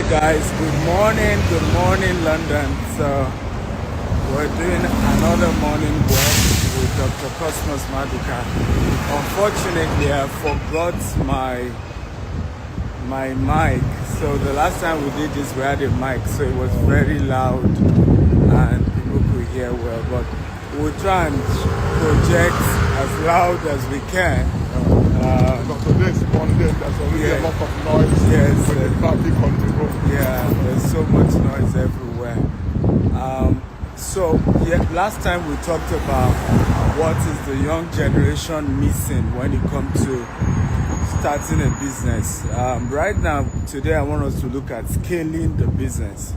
guys, good morning London. So we're doing another morning walk with Dr. Cosmas Maduka. Unfortunately, I forgot my mic. So the last time we did this, we had a mic, so it was very loud and people could hear well. But we'll try and project as loud as we can. But today is Monday, there's already a lot of noise with the traffic on the road. Yeah, there's so much noise everywhere. Last time we talked about what is the young generation missing when it comes to starting a business. Right now, today I want us to look at scaling the business.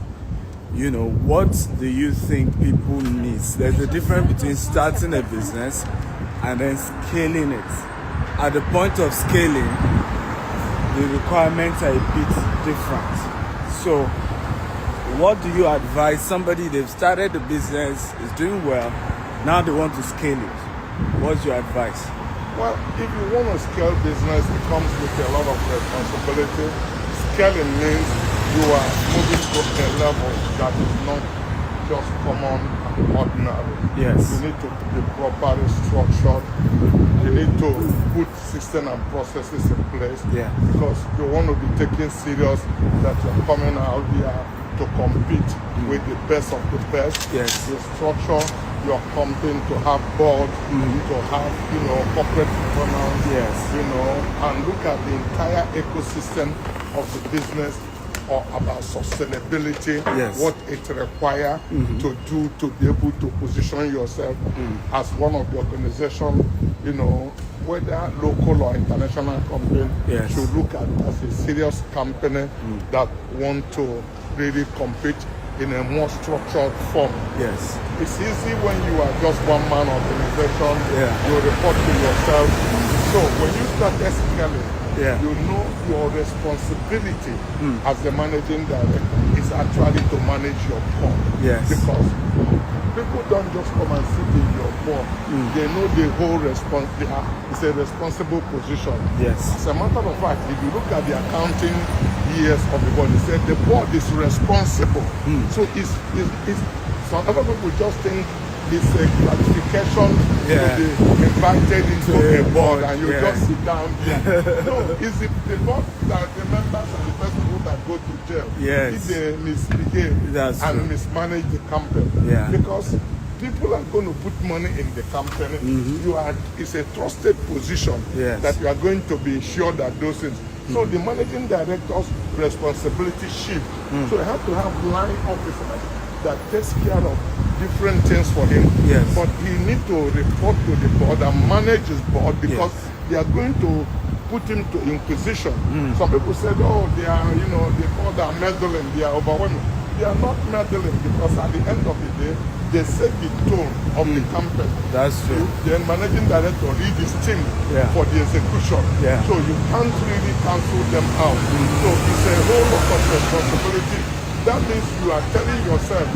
You know, what do you think people miss? There's a difference between starting a business and then scaling it. At the point of scaling, the requirements are a bit different. So, what do you advise somebody, they've started the business, is doing well, now they want to scale it? What's your advice? Well, if you want to scale business, it comes with a lot of responsibility. Scaling means you are moving to a level that is not just common and ordinary. Yes. You need to be properly structured. You need to put systems and processes in place. Yeah. Because you want to be taken serious that you're coming out here to compete with the best of the best. Yes. You structure your company to have board, to have, corporate governance, and look at the entire ecosystem of the business or about sustainability, what it requires to do to be able to position yourself as one of the organizations, whether local or international company, should look at as a serious company that want to really compete in a more structured form. Yes. It's easy when you are just one-man organization, you report to yourself. So when you start scaling, you know your responsibility as the managing director is actually to manage your board. Yes. Because people don't just come and sit in your board. They know the whole it's a responsible position. Yes. As a matter of fact, if you look at the accounting years of the board, they said the board is responsible. So it's some other people just think it's a gratification to be invited into a board and you just sit down there. No, it's the board that the members and the people that go to jail if they misbehave and mismanage the company. Because people are going to put money in the company. It's a trusted position that you are going to be sure that those things. So the managing director's responsibility shift. So you have to have line officers that takes care of different things for him. But he needs to report to the board and manage his board because they are going to put him to inquisition. Some people said, they are, the board are meddling, they are overwhelming. They are not meddling because at the end of the day, they set the tone of the company. That's true. The managing director lead his team for the execution. So you can't really cancel them out. So it's a whole lot of responsibility. That means you are telling yourself,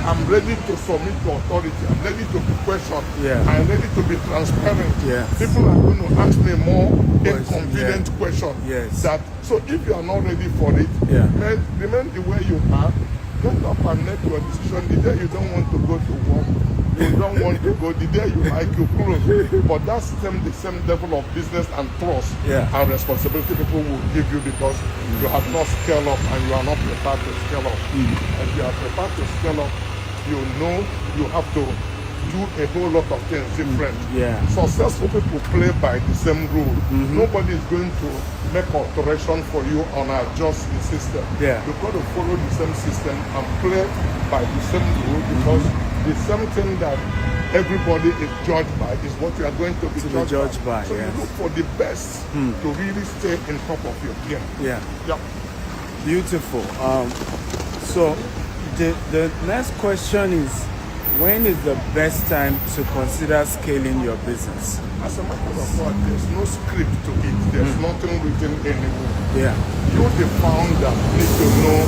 I'm ready to submit to authority. I'm ready to be questioned. I'm ready to be transparent. People are going to ask me more inconvenient questions. So if you are not ready for it, remain the way you are. Get up and make your decision. The day you don't want to go to work, you don't want to go. The day you like, you close. But that's the same level of business and trust and responsibility people will give you because you have not scaled up and you are not prepared to scale up. If you are prepared to scale up, you know you have to do a whole lot of things different. Successful people play by the same rule. Nobody is going to make alteration for you on adjust the system. You've got to follow the same system and play by the same rule because the same thing that everybody is judged by is what you are going to be judged by. So you look for the best to really stay in top of your game. Beautiful. So the next question is, when is the best time to consider scaling your business? As a matter of fact, there's no script to it. There's nothing written anywhere. You, the founder, need to know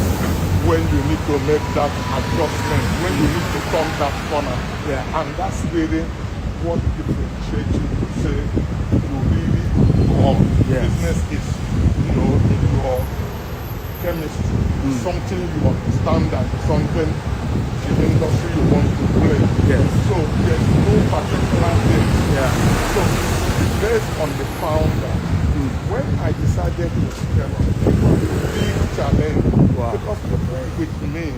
when you need to make that adjustment, when you need to turn that corner. And that's really what differentiates you to say you really come. Business is, in your chemistry, something you understand and something the industry you want to play. Yes. So there's no particular thing. Yeah. So based on the founder, when I decided to scale up, it was a big challenge. Wow. Because people with me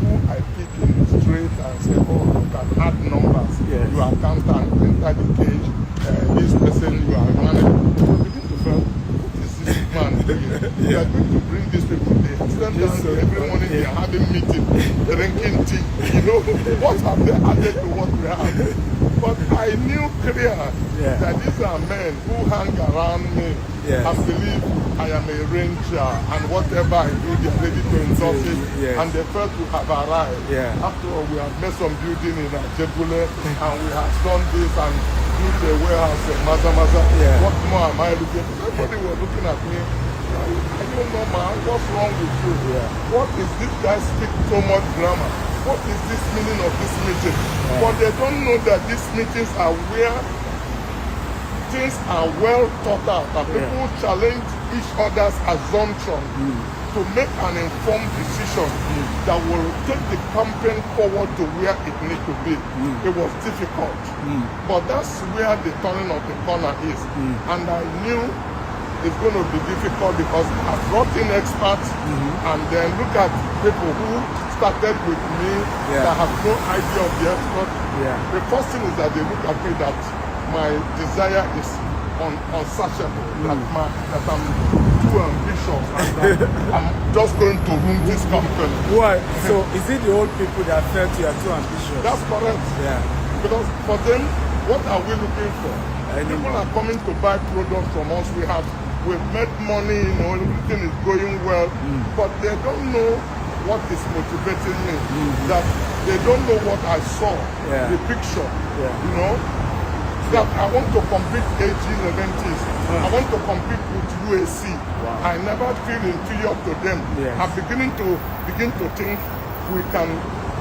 who I pick in the street and say, oh, you can add numbers. Yes. You are countant, enter the cage, this person you are managing. So begin to feel, what is this man doing? You are going to bring these people, they stand down every morning, they are having meeting, drinking tea. You know, what have they added to what we have? But I knew clear that these are men who hang around me and believe I am a ranger and whatever I do, they are ready to endorse it. And they felt to have arrived. After all, we have made some building in Ajebule and we have done this and built a warehouse in Maza. What more am I looking for? Everybody was looking at me. I don't know, man, what's wrong with you? What is this guy speak so much grammar? What is this meaning of this meeting? But they don't know that these meetings are where things are well thought out and people challenge each other's assumption to make an informed decision that will take the campaign forward to where it needs to be. It was difficult, but that's where the turning of the corner is. And I knew it's going to be difficult because I brought in experts and then look at people who started with me that have no idea of the expert. The first thing is that they look at me that my desire is unsatiable, that I'm too ambitious and I'm just going to ruin this company. Why? So is it the old people that felt you are too ambitious? That's correct. Because for them, what are we looking for? People are coming to buy products from us. We've made money, you know, everything is going well, but they don't know what is motivating me. That they don't know what I saw, the picture, you know. That I want to compete 18 events. I want to compete with UAC. I never feel inferior to them. I'm beginning to think we can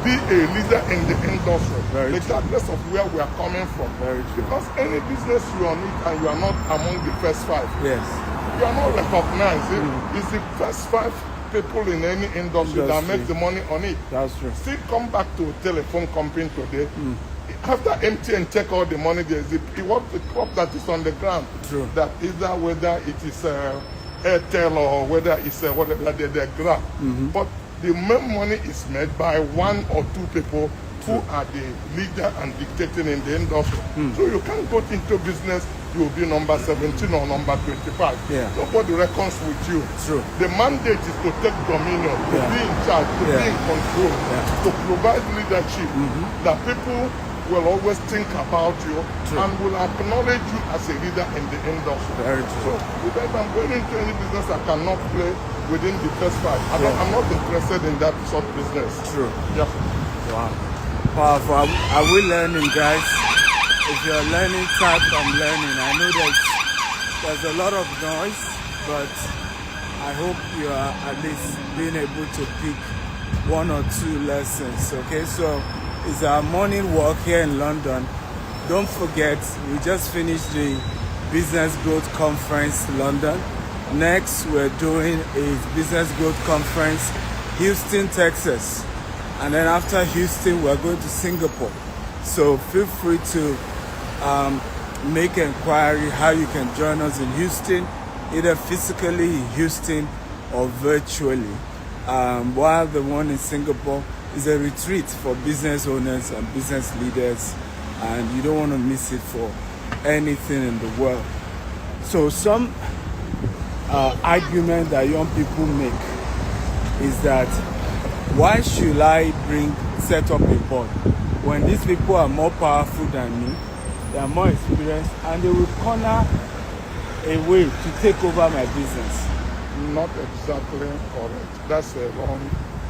be a leader in the industry, regardless of where we are coming from. Because any business you are in and you are not among the first five, you are not recognized. It's the first five people in any industry that make the money on it. That's true. Still come back to a telephone company today. After MTN take all the money, there's the crop that is on the ground. That either whether it is Airtel or whether it's whatever they grab. But the main money is made by one or two people who are the leader and dictating in the industry. So you can't go into business, you will be number 17 or number 25. Nobody reckons with you. The mandate is to take dominion, to be in charge, to be in control, to provide leadership that people will always think about you and will acknowledge you as a leader in the industry. So if I'm going into any business I cannot play within the first five, I'm not interested in that sort of business. Wow. Powerful. Are we learning, guys? If you're learning, type I'm learning. I know there's a lot of noise, but I hope you are at least being able to pick one or two lessons. Okay, so it's our morning walk here in London. Don't forget, we just finished the Business Growth Conference London. Next, we're doing a Business Growth Conference Houston, Texas. And then after Houston, we're going to Singapore. So feel free to make inquiry how you can join us in Houston, either physically in Houston or virtually. While the one in Singapore is a retreat for business owners and business leaders, and you don't want to miss it for anything in the world. So some argument that young people make is that why should I set up a board when these people are more powerful than me, they are more experienced, and they will corner a way to take over my business? Not exactly correct. That's a wrong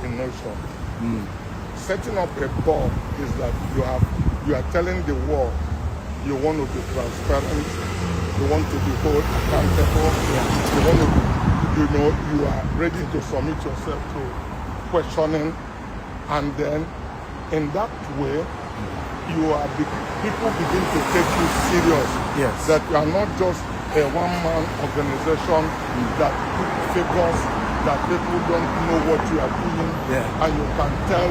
notion. Setting up a board is that you are telling the world you want to be transparent, you want to be held accountable, you want to, you are ready to submit yourself to questioning, and then in that way people begin to take you serious. That you are not just a one-man organization that put figures that people don't know what you are doing, and you can tell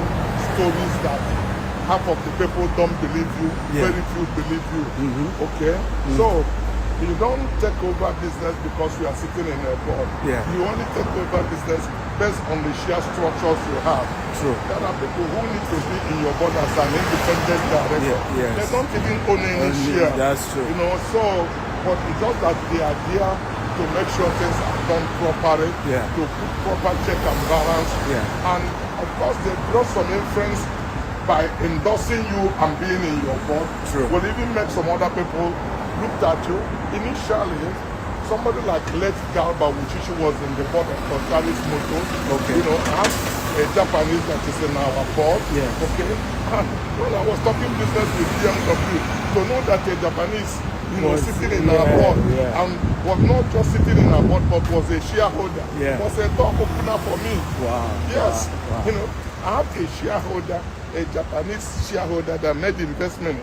stories that half of the people don't believe you, very few believe you. Okay? So you don't take over business because you are sitting in a board. You only take over business based on the share structures you have. True. There are people who need to be in your board as an independent director. They don't even own any share. That's true. You know, so, but it's just that the idea to make sure things are done properly, to put proper check and balance, and of course they draw some influence by endorsing you and being in your board. True. Will even make some other people look at you. Initially, somebody like Let Galba, which she was in the board of Contraris Motors, you know, has a Japanese that is in our board. Okay. And when I was talking business with BMW, to know that a Japanese, you know, sitting in our board and was not just sitting in our board, but was a shareholder, was a door opener for me. Yes. You know, I have a shareholder, a Japanese shareholder that made investment.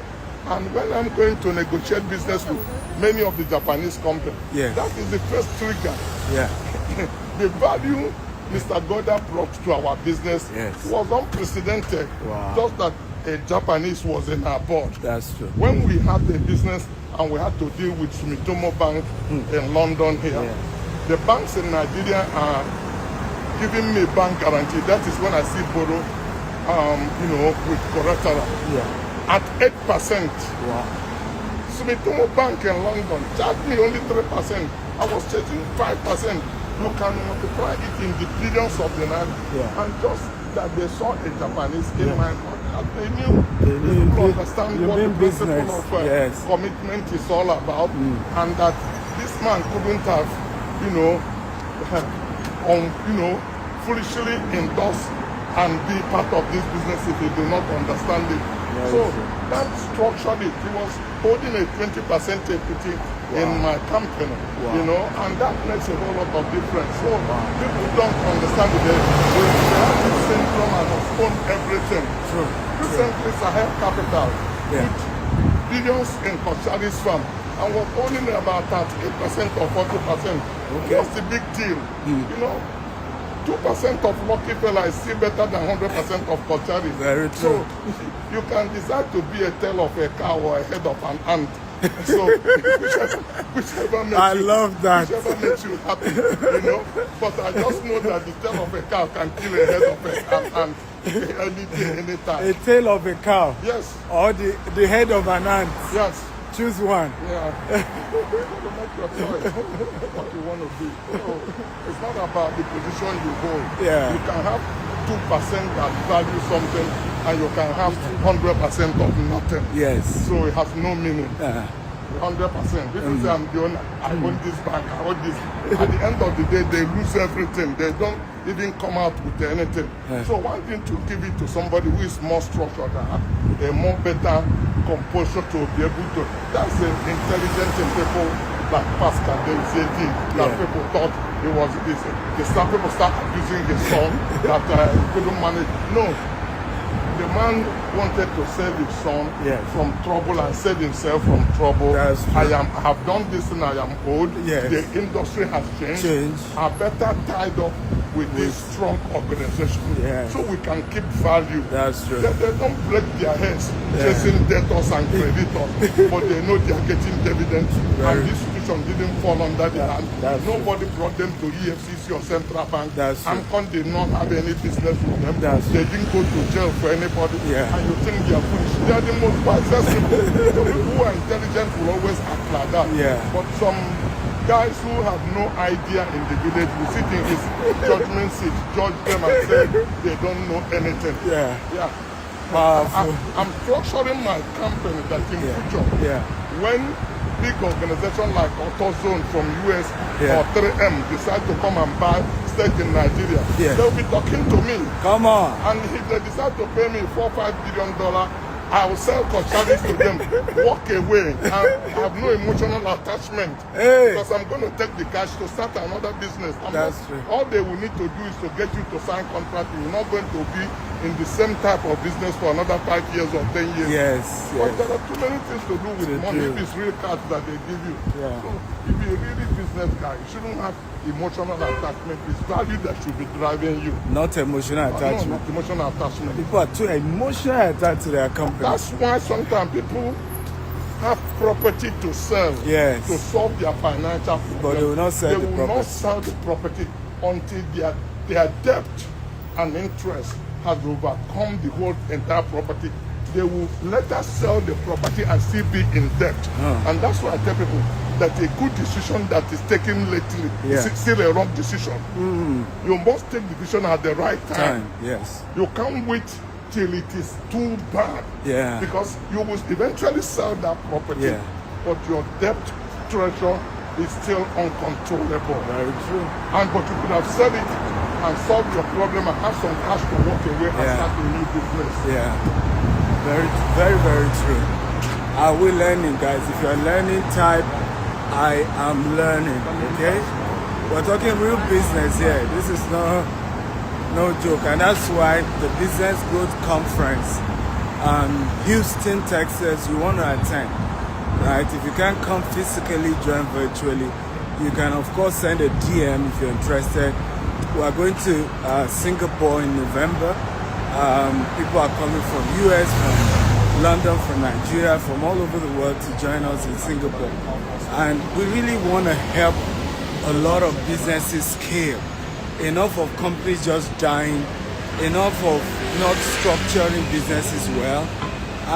And when I'm going to negotiate business with many of the Japanese companies, that is the first trigger. The value Mr. Goda brought to our business was unprecedented. Just that a Japanese was in our board. That's true. When we had the business and we had to deal with Sumitomo Bank in London here, the banks in Nigeria are giving me bank guarantee. That is when I see borrow, you know, with collateral. At 8%. Sumitomo Bank in London charged me only 3%. I was charging 5%. You can multiply it in the billions of the naira. And just that they saw a Japanese in my mind, they knew to understand what the principle of commitment is all about, and that this man couldn't have, you know, foolishly endorsed and be part of this business if he did not understand it. So that structured it. He was holding a 20% equity in my company, you know, and that makes a whole lot of difference. So people don't understand it. They have this syndrome and own everything. Recently, Sahel Capital put billions in Kochari's firm and was owning about 38% or 40%. What's the big deal? You know, 2% of Lucky Fella is still better than 100% of Kochari. Very true. So you can decide to be a tail of a cow or a head of an ant. So whichever makes I love that. Whichever makes you happy, you know. But I just know that the tail of a cow can kill a head of an ant any day, anytime. A tail of a cow? Yes. Or the head of an ant? Yes. Choose one. Yeah. You got to make your choice what you want to be. So it's not about the position you hold. You can have 2% that value something, and you can have 100% of nothing. So it has no meaning. 100%. People say I'm the owner. I own this bank. I own this. At the end of the day, they lose everything. They don't even come out with anything. So one thing to give it to somebody who is more structured, a more better composure to be able to. That's the intelligent in people like Pascal. They say that people thought it was this. People start abusing his son that couldn't manage. No. The man wanted to save his son from trouble and save himself from trouble. I have done this and I am old. The industry has changed. I better tied up with this strong organization so we can keep value. That's true. They don't break their heads chasing debtors and creditors, but they know they are getting dividends. And this institution didn't fall under their hand. Nobody brought them to EFCC or Central Bank. AMCON did not have any business with them. They didn't go to jail for anybody. And you think they are foolish. They are the most wisest people. The people who are intelligent will always act like that. But some guys who have no idea in the village will sit in his judgment seat, judge them and say they don't know anything. I'm structuring my company that in future, when big organizations like AutoZone from US or 3M decide to come and buy stake in Nigeria, they'll be talking to me. Come on. And if they decide to pay me $4-5 billion, I will sell Kochari to them, walk away, and I have no emotional attachment because I'm going to take the cash to start another business. All they will need to do is to get you to sign contract. You're not going to be in the same type of business for another 5 years or 10 years. Yes, But yes. there are too many things to do with money. If it's real cash that they give you. Yeah. So if you're a really business guy, you shouldn't have emotional attachment. It's value that should be driving you. Not emotional attachment. No, not emotional attachment. People are too emotionally attached to their company. That's why sometimes people have property to sell, Yes. to solve their financial problem. But they will not sell the They will property. not sell the property until their debt and interest has overcome the whole entire property. They will later sell the property and still be in debt. And that's why I tell people that a good decision that is taken lately is still a wrong decision. You must take the decision at the right time. Yes. You can't wait till it is too bad. Yeah. Because you will eventually sell that property, Yeah. but your debt treasure is still uncontrollable. Very true. But you could have said it and solved your problem and have some cash to walk away and start a new business. Yeah. Very, very, very true. Are we learning, guys? If you're learning, type I am learning. Okay? We're talking real business here. This is no joke, and that's why the Business Growth Conference, Houston, Texas, you want to attend, right? If you can't come physically, join virtually. You can, of course, send a DM if you're interested. We are going to Singapore in November. People are coming from US, from London, from Nigeria, from all over the world to join us in Singapore. And we really want to help a lot of businesses scale. Enough of companies just dying, enough of not structuring businesses well,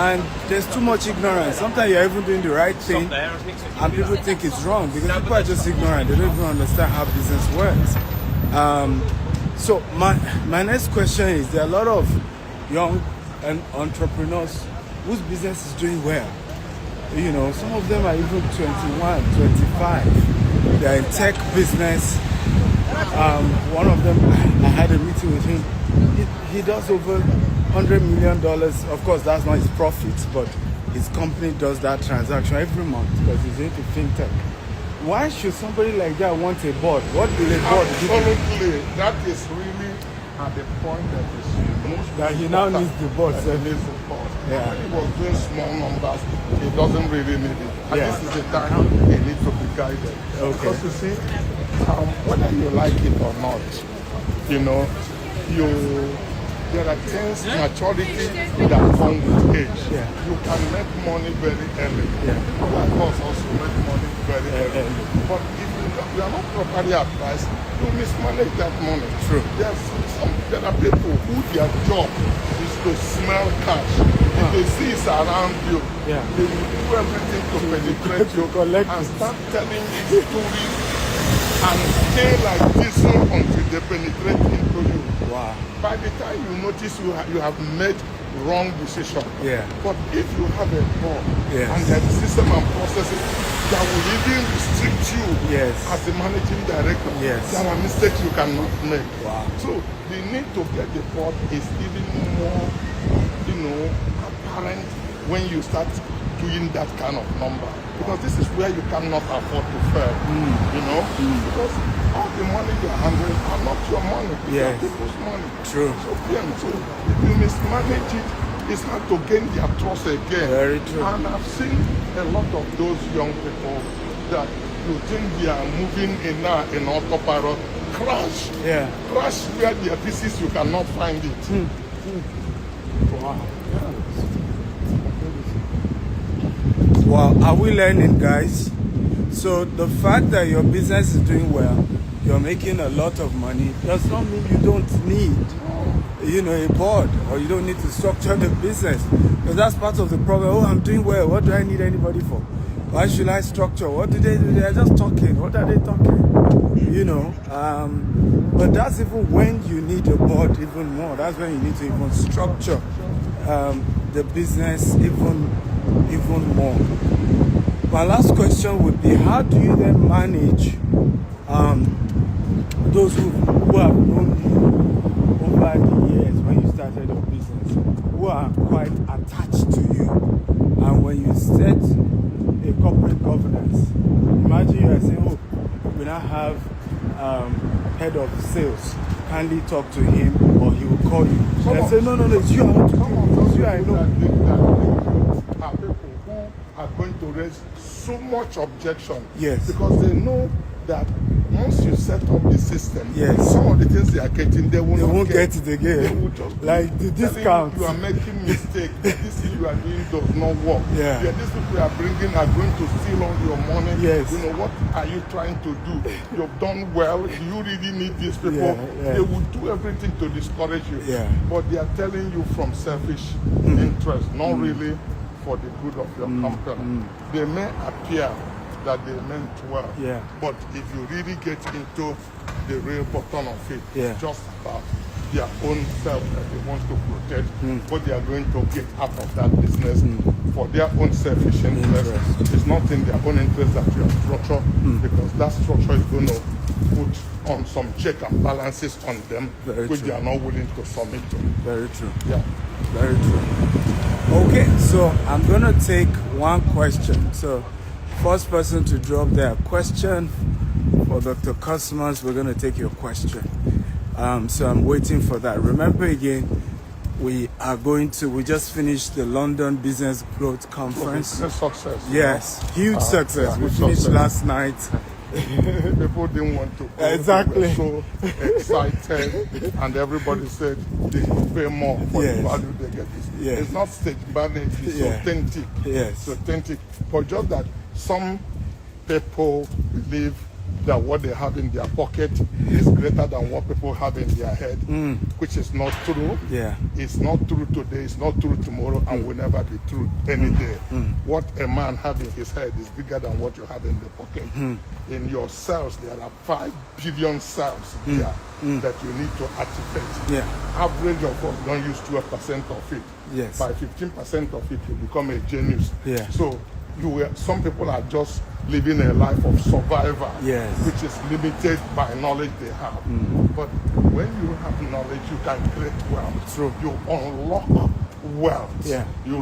and there's too much ignorance. Sometimes you're even doing the right thing and people think it's wrong because people are just ignorant. They don't even understand how business works. So my next question is, there are a lot of young entrepreneurs whose business is doing well. You know, some of them are even 21, 25. They're in tech business. One of them, I had a meeting with him. He does over $100 million. Of course, that's not his profits, but his company does that transaction every month because he's into fintech. Why should somebody like that want a board? What will a board do? Absolutely. That is really at the point that is most that he now needs the board. He needs the board. Yeah. When he was doing small numbers, he doesn't really need it. And this is the time he needs to be guided. Okay. Because you see, whether you like it or not, you know, there are things, maturity that come with age. Yeah. You can make money very early. Yeah. People like us also make money very early. But if you are not properly advised, you mismanage that money. True. There are people who their job is to smell cash. If they see it's around you, they will do everything to penetrate you and start telling you stories and stay like this until they penetrate into you. Wow. By the time you notice you have made wrong decision. Yeah. But if you have a board Yes. and there's a system and processes that will even restrict you as the managing director, Yes. there are mistakes you cannot make. Wow. So the need to get the board is even more, apparent when you start doing that kind of number. Because this is where you cannot afford to fail. Because all the money you're handling are not your money. It's people's money. True. So if you mismanage it, it's hard to gain their trust again. Very true. And I've seen a lot of those young people that you think they are moving in autopilot, crash. Yeah. Crash where their pieces you cannot find it. Wow. Wow, are we learning, guys? So the fact that your business is doing well, you're making a lot of money, does not mean you don't need, a board, or you don't need to structure the business. Because that's part of the problem. Oh, I'm doing well. What do I need anybody for? Why should I structure? What do they do? They're just talking. What are they talking? But that's even when you need a board even more. That's when you need to even structure the business even more. My last question would be, how do you then manage those who have known you over the years when you started your business, who are quite attached to you, and when you set a corporate governance, imagine you are saying, oh, we now have head of sales, kindly talk to him, or he will call you. They say, no, it's you I want to do. It's you I know. Are people who are going to raise so much objection. Yes. Because they know that once you set up the system, yes, some of the things they are getting, they won't get it again. They will just like the discount. You are making mistake. This thing you are doing does not work. Yeah. These people you are bringing are going to steal all your money. Yes. You know, what are you trying to do? You've done well. Do you really need these people? Yeah. They will do everything to discourage you. Yeah. But they are telling you from selfish interest, not really for the good of your company. They may appear that they meant well, but if you really get into the real bottom of it, it's just about their own self that they want to protect, what they are going to get out of that business for their own selfish interest. It's not in their own interest that you are structured, because that structure is going to put on some check and balances on them, which they are not willing to submit to. Very true. Yeah. Very true. Okay, so I'm going to take one question. So first person to drop their question for Dr. Cosmas, we're going to take your question. So I'm waiting for that. Remember again, we just finished the London Business Growth Conference. Success. Yes, huge success. We finished last night. People didn't want to go. Exactly. They were so excited, and everybody said they could pay more for the value they get. It's not stage managed, it's authentic. Yes. It's authentic. But just that some people believe that what they have in their pocket is greater than what people have in their head, which is not true. Yeah. It's not true today, it's not true tomorrow, and will never be true any day. What a man has in his head is bigger than what you have in the pocket. In your cells, there are 5 billion cells there that you need to activate. Average of us don't use 12% of it. Yes. By 15% of it, you become a genius. Yeah. So some people are just living a life of survival, which is limited by knowledge they have. But when you have knowledge, you can create wealth. True. You unlock wealth. You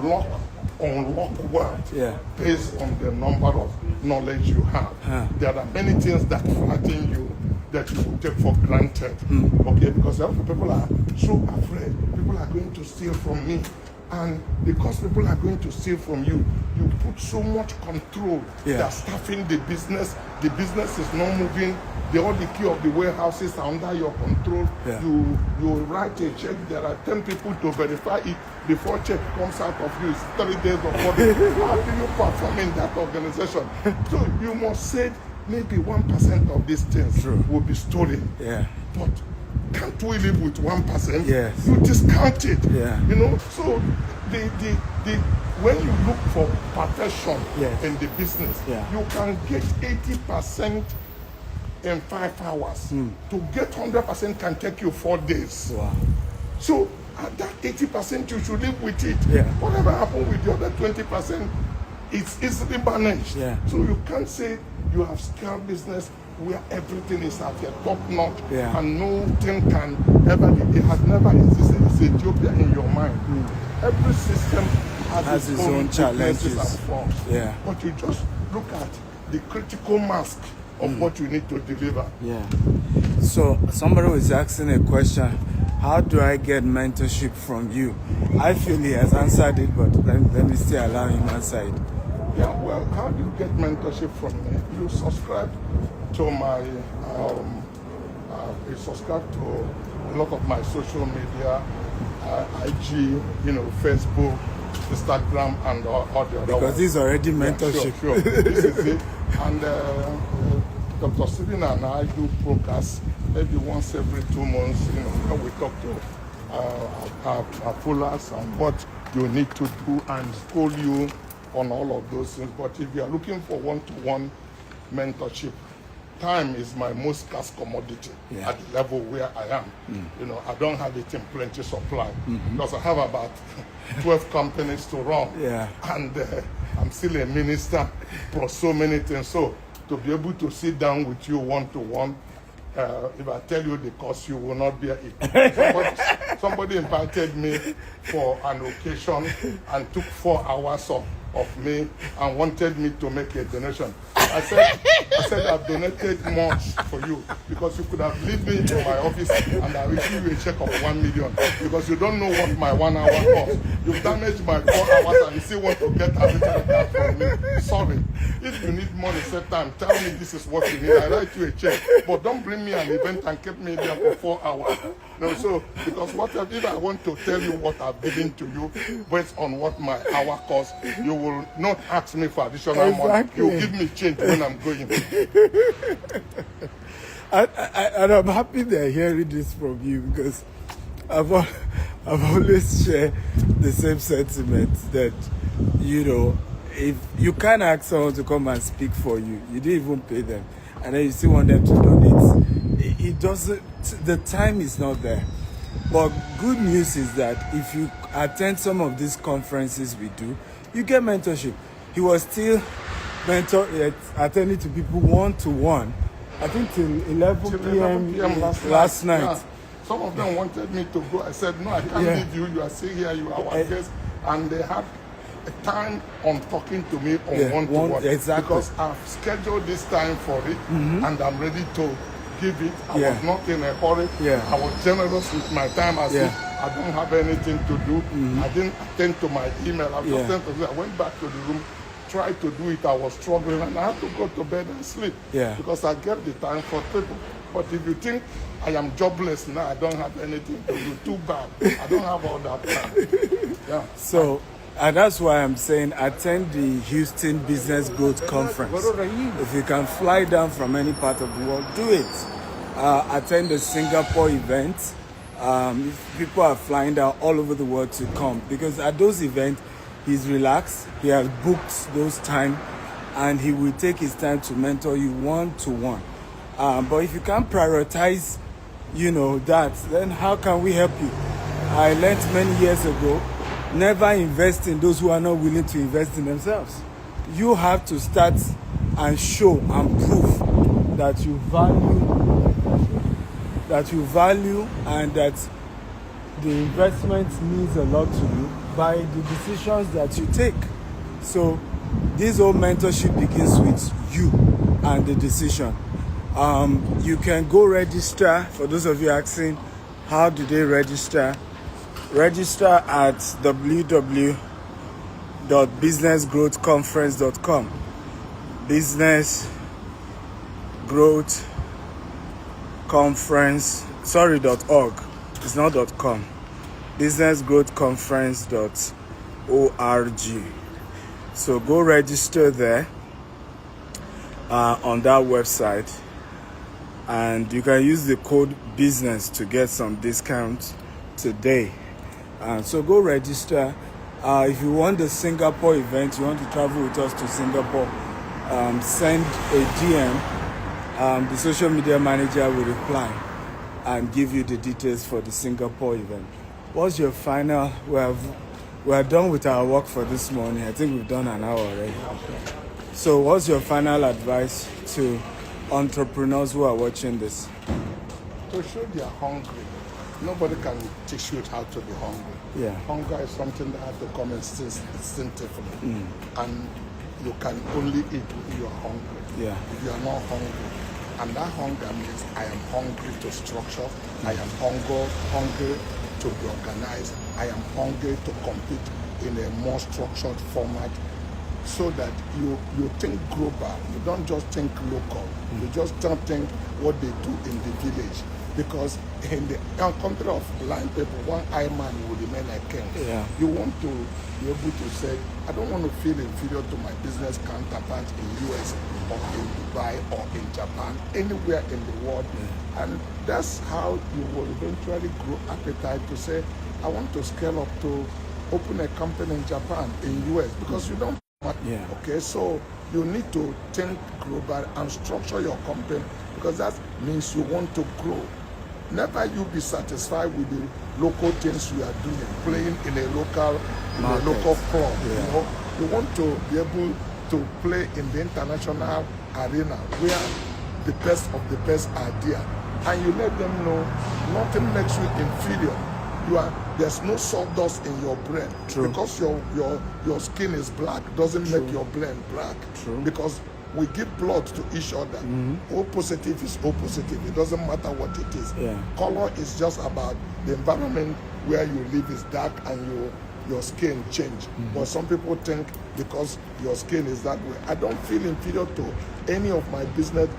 unlock wealth based on the number of knowledge you have. There are many things that flatten you that you will take for granted. Okay, because people are so afraid. People are going to steal from me. And because people are going to steal from you, you put so much control. They are staffing the business. The business is not moving. All the key of the warehouses are under your control. You write a check. There are 10 people to verify it before check comes out of you. It's 3 days or 4 days. How do you perform in that organization? So you must say maybe 1% of these things will be stolen. But can't we live with 1%? You discount it. You know, so when you look for perfection in the business, you can get 80% in 5 hours. To get 100% can take you 4 days. Wow. So at that 80%, you should live with it. Whatever happened with the other 20%, it's easily managed. So you can't say you have scale business where everything is at the top notch and nothing can ever, it has never existed. It's Ethiopia in your mind. Every system has its own challenges and forms. But you just look at the critical mask of what you need to deliver. So somebody was asking a question, how do I get mentorship from you? I feel he has answered it, but let me still allow him answer it. Well, how do you get mentorship from me? You subscribe to my, you subscribe to a lot of my social media, IG, Facebook, Instagram, and all the other because ones. this is already mentorship. Sure. This is it. And Dr. Stephen and I do podcasts maybe once every 2 months, where we talk to our followers on what you need to do and school you on all of those things. But if you are looking for one-to-one mentorship, time is my most scarce commodity at the level where I am. I don't have it in plenty supply because I have about 12 companies to run. And I'm still a minister plus so many things. So to be able to sit down with you one-to-one, if I tell you the cost, you will not bear it. Somebody invited me for an occasion and took 4 hours of me and wanted me to make a donation. I said I've donated much for you because you could have leave me in my office and I will give you a check of 1 million because you don't know what my 1 hour costs. You've damaged my 4 hours and you still want to get everything back from me. Sorry. If you need money, set time, tell me this is what you need. I write you a check. But don't bring me an event and keep me there for 4 hours. No, so, because if I want to tell you what I've given to you based on what my hour costs, you will not ask me for additional money. You give me change when I'm going. And I'm happy they're hearing this from you because I've always shared the same sentiment that, you know, if you can't ask someone to come and speak for you, you didn't even pay them, and then you still want them to donate. It doesn't, the time is not there. But good news is that if you attend some of these conferences we do, you get mentorship. He was still attending to people one-to-one, I think till 11 p.m. last night. Yeah. Some of them wanted me to go. I said, no, I can't leave you. You are still here. You are our guest. And they had a time on talking to me on one-to-one. Exactly. Because I've scheduled this time for it, and I'm ready to give it. I was not in a hurry. I was generous with my time as if I don't have anything to do. I didn't attend to my email. I went back to the room, tried to do it. I was struggling and I had to go to bed and sleep because I get the time for people. But if you think I am jobless now, I don't have anything to do, too bad. I don't have all that time. So, and that's why I'm saying attend the Houston Business Growth Conference. If you can fly down from any part of the world, do it. Attend the Singapore event. People are flying down all over the world to come because at those events, he's relaxed. He has booked those time, and he will take his time to mentor you one-to-one. But if you can't prioritize, you know, that, then how can we help you? I learned many years ago, never invest in those who are not willing to invest in themselves. You have to start and show and prove that you value and that the investment means a lot to you by the decisions that you take. So this whole mentorship begins with you and the decision. You can go register. For those of you asking, how do they register? Register at www.businessgrowthconference.com. Business Growth Conference, .org. It's not .com. businessgrowthconference.org. So go register there on that website, and you can use the code business to get some discounts today. So go register. If you want the Singapore event, you want to travel with us to Singapore, send a DM. The social media manager will reply and give you the details for the Singapore event. What's your final? We are done with our work for this morning. I think we've done an hour already. So what's your final advice to entrepreneurs who are watching this? To show they are hungry. Nobody can teach you how to be hungry. Hunger is something that has to come instinctively. And you can only eat if you are hungry. If you are not hungry. And that hunger means I am hungry to structure. I am hungry to be organized. I am hungry to compete in a more structured format, so that you think global. You don't just think local. You just don't think what they do in the village. Because in the country of blind people, one eye man will remain a king. You want to be able to say, I don't want to feel inferior to my business counterpart in US or in Dubai or in Japan, anywhere in the world. And that's how you will eventually grow appetite to say, I want to scale up to open a company in Japan, in US, because you don't. Okay, so you need to think global and structure your company, because that means you want to grow. Never you be satisfied with the local things you are doing, playing in a local club. You know, you want to be able to play in the international arena where the best of the best are there, and you let them know nothing makes you inferior. There's no sawdust in your brain. Because your skin is black doesn't make your brain black. Because we give blood to each other. O positive is O positive. It doesn't matter what it is. Color is just about the environment where you live is dark and your skin change. But some people think because your skin is that way. I don't feel inferior to any of my business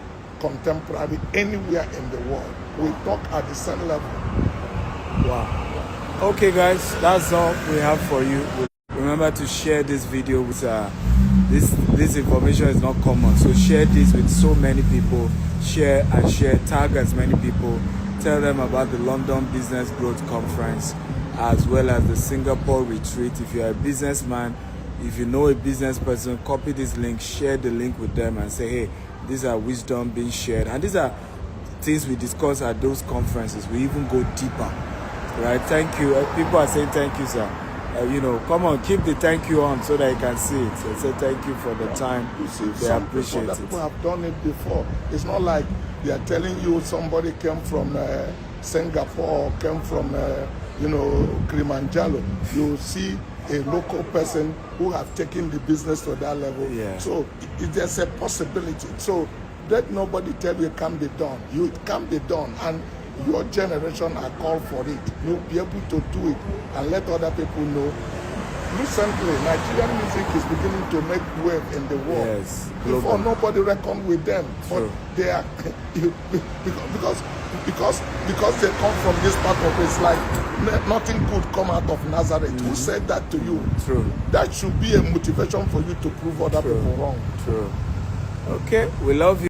contemporary anywhere in the world. We talk at the same level. Wow. Okay, guys, that's all we have for you. Remember to share this video with this information is not common, so share this with so many people. Share and share, tag as many people, tell them about the London Business Growth Conference as well as the Singapore retreat. If you're a businessman, if you know a business person, copy this link, share the link with them and say, hey, these are wisdom being shared, and these are things we discuss at those conferences. We even go deeper, right? Thank you. People are saying thank you, sir. You know, come on, keep the thank you on so that you can see it. So say thank you for the time. You see, they some appreciate people, it. People have done it before. It's not like they are telling you somebody came from Singapore or came from Kilimanjaro. You see a local person who have taken the business to that level. So there's a possibility. So let nobody tell you it can't be done. It can be done, and your generation are called for it. You'll be able to do it and let other people know. Recently, Nigerian music is beginning to make wave in the world. Yes, before nobody reckoned with them, but they are because they come from this part of it. It's like nothing good come out of Nazareth. Who said that to you? True. That should be a motivation for you to prove other people wrong. True. Okay, we love you.